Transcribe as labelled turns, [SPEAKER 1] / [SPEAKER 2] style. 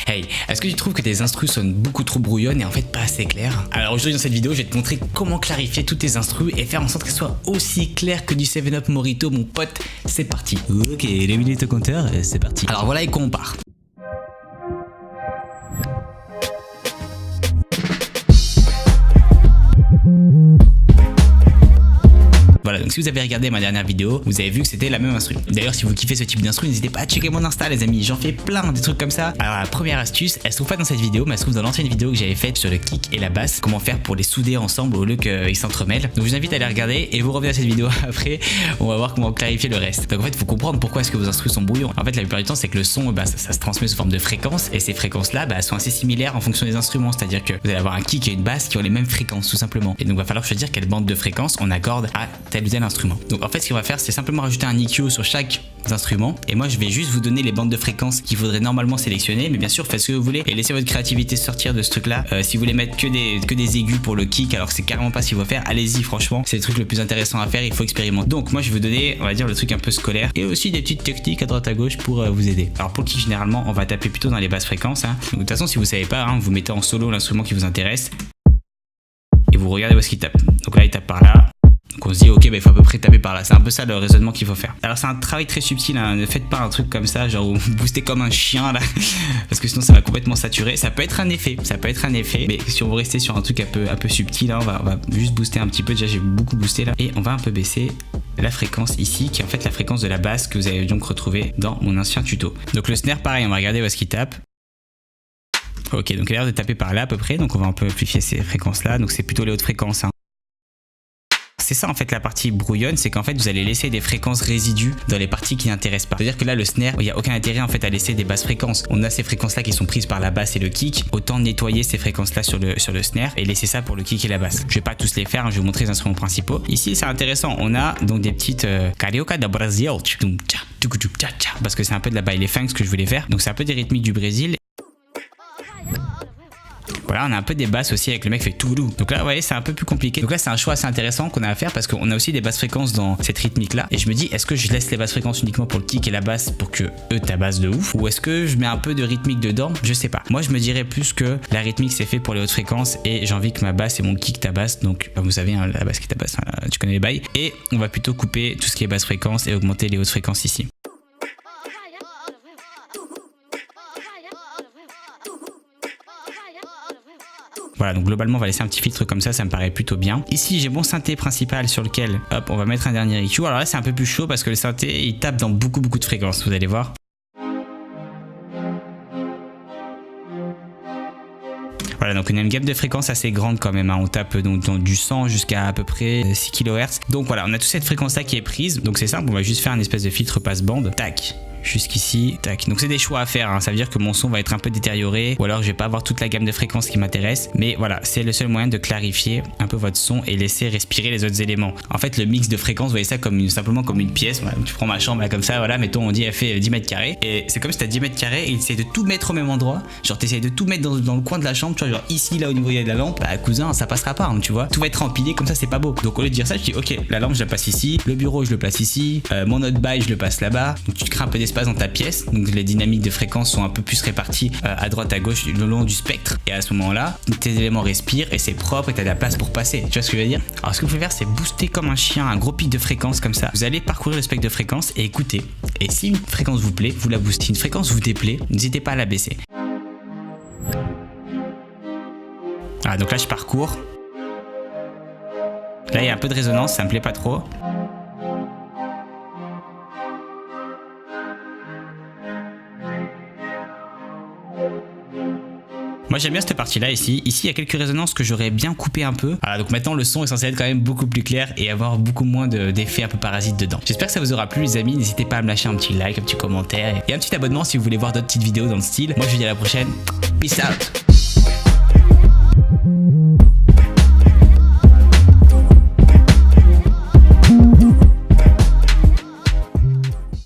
[SPEAKER 1] Hey, est-ce que tu trouves que tes instrus sonnent beaucoup trop brouillonnes et en fait pas assez claires? Alors aujourd'hui dans cette vidéo, je vais te montrer comment clarifier toutes tes instrus et faire en sorte qu'elles soient aussi claires que du 7-Up Morito, mon pote. C'est parti.
[SPEAKER 2] Ok, les minutes au compteur, c'est parti.
[SPEAKER 1] Alors voilà avec quoi on part. Voilà, donc si vous avez regardé ma dernière vidéo, vous avez vu que c'était la même instru. D'ailleurs, si vous kiffez ce type d'instru, n'hésitez pas à checker mon Insta, les amis. J'en fais plein des trucs comme ça. Alors, la première astuce, elle se trouve pas dans cette vidéo, mais elle se trouve dans l'ancienne vidéo que j'avais faite sur le kick et la basse. Comment faire pour les souder ensemble au lieu qu'ils s'entremêlent. Donc, je vous invite à aller regarder et vous revenez à cette vidéo après. On va voir comment clarifier le reste. Donc, en fait, il faut comprendre pourquoi est-ce que vos instrus sont brouillons. En fait, la plupart du temps, c'est que le son, ça se transmet sous forme de fréquences et ces fréquences-là, sont assez similaires en fonction des instruments. C'est-à-dire que vous allez avoir un kick et une basse qui ont les mêmes fréquences, tout simplement. Et donc, il va falloir choisir quelle bande de fréquences on accorde à tel ou tel instrument. Donc en fait ce qu'on va faire c'est simplement rajouter un EQ sur chaque instrument et moi je vais juste vous donner les bandes de fréquences qu'il faudrait normalement sélectionner, mais bien sûr faites ce que vous voulez et laissez votre créativité sortir de ce truc là. Si vous voulez mettre que des aigus pour le kick alors que c'est carrément pas ce qu'il faut faire, allez-y, franchement c'est le truc le plus intéressant à faire, il faut expérimenter. Donc moi je vais vous donner on va dire le truc un peu scolaire et aussi des petites techniques à droite à gauche pour vous aider. Alors pour le kick généralement on va taper plutôt dans les basses fréquences Donc, de toute façon si vous savez pas vous mettez en solo l'instrument qui vous intéresse et vous regardez où est-ce qu'il tape. Donc là il tape par là. Donc on se dit ok il faut à peu près taper par là, c'est un peu ça le raisonnement qu'il faut faire. Alors c'est un travail très subtil, ne faites pas un truc comme ça genre vous boostez comme un chien là parce que sinon ça va complètement saturer. Ça peut être un effet, mais si on veut rester sur un truc un peu subtil là, on va juste booster un petit peu. Déjà j'ai beaucoup boosté là et on va un peu baisser la fréquence ici qui est en fait la fréquence de la basse que vous avez donc retrouvé dans mon ancien tuto. Donc le snare pareil, on va regarder où est-ce qu'il tape. Ok, donc il a l'air de taper par là à peu près, donc on va un peu amplifier ces fréquences là, donc c'est plutôt les hautes fréquences C'est ça en fait la partie brouillonne, c'est qu'en fait vous allez laisser des fréquences résidues dans les parties qui n'intéressent pas. C'est-à-dire que là le snare, il n'y a aucun intérêt en fait à laisser des basses fréquences. On a ces fréquences là qui sont prises par la basse et le kick. Autant nettoyer ces fréquences là sur le snare et laisser ça pour le kick et la basse. Je vais pas tous les faire, je vais vous montrer les instruments principaux. Ici c'est intéressant, on a donc des petites Carioca do Brasil, parce que c'est un peu de la baile funk que je voulais faire. Donc c'est un peu des rythmiques du Brésil. Voilà, on a un peu des basses aussi avec le mec fait toulou. Donc là, vous voyez, c'est un peu plus compliqué. Donc là, c'est un choix assez intéressant qu'on a à faire parce qu'on a aussi des basses fréquences dans cette rythmique là. Et je me dis, est-ce que je laisse les basses fréquences uniquement pour le kick et la basse pour que eux tabassent de ouf, ou est-ce que je mets un peu de rythmique dedans? Je sais pas. Moi, je me dirais plus que la rythmique c'est fait pour les hautes fréquences et j'ai envie que ma basse et mon kick tabassent. Donc, vous savez, la basse qui tabasse, tu connais les bails. Et on va plutôt couper tout ce qui est basse fréquence et augmenter les hautes fréquences ici. Voilà, donc globalement on va laisser un petit filtre comme ça me paraît plutôt bien. Ici j'ai mon synthé principal sur lequel hop on va mettre un dernier EQ. Alors là c'est un peu plus chaud parce que le synthé il tape dans beaucoup de fréquences, vous allez voir. Voilà, donc on a une gamme de fréquences assez grande quand même, on tape donc dans du 100 jusqu'à à peu près 6 kHz. Donc voilà, on a toute cette fréquence là qui est prise, donc c'est simple, on va juste faire une espèce de filtre passe-bande, tac, jusqu'ici, tac. Donc c'est des choix à faire, ça veut dire que mon son va être un peu détérioré ou alors je vais pas avoir toute la gamme de fréquences qui m'intéresse, mais voilà, c'est le seul moyen de clarifier un peu votre son et laisser respirer les autres éléments. En fait le mix de fréquences, vous voyez ça comme simplement comme une pièce. Voilà, tu prends ma chambre là comme ça, voilà, mettons on dit elle fait 10 mètres carrés et c'est comme si t'as 10 mètres carrés et essayes de tout mettre au même endroit, genre t'essayes de tout mettre dans le coin de la chambre, tu vois, genre ici là au niveau de la lampe, cousin ça passera pas, tu vois, tout va être empilé comme ça, c'est pas beau. Donc au lieu de dire ça je dis ok, la lampe je la place ici, le bureau je le place ici, mon autre bail je le passe là-bas, donc tu te crées un peu d'espace dans ta pièce, donc les dynamiques de fréquences sont un peu plus réparties à droite à gauche le long du spectre et à ce moment là tes éléments respirent et c'est propre et t'as de la place pour passer, tu vois ce que je veux dire. Alors ce que vous pouvez faire c'est booster comme un chien un gros pic de fréquence comme ça, vous allez parcourir le spectre de fréquence et écouter, et si une fréquence vous plaît vous la boostez, si une fréquence vous déplaît n'hésitez pas à la baisser. Voilà, donc là je parcours, là il y a un peu de résonance, ça me plaît pas trop. Moi j'aime bien cette partie là ici il y a quelques résonances que j'aurais bien coupé un peu. Voilà, donc maintenant le son est censé être quand même beaucoup plus clair et avoir beaucoup moins d'effets un peu parasites dedans. J'espère que ça vous aura plu les amis, n'hésitez pas à me lâcher un petit like, un petit commentaire et un petit abonnement si vous voulez voir d'autres petites vidéos dans le style. Moi je vous dis à la prochaine, peace out.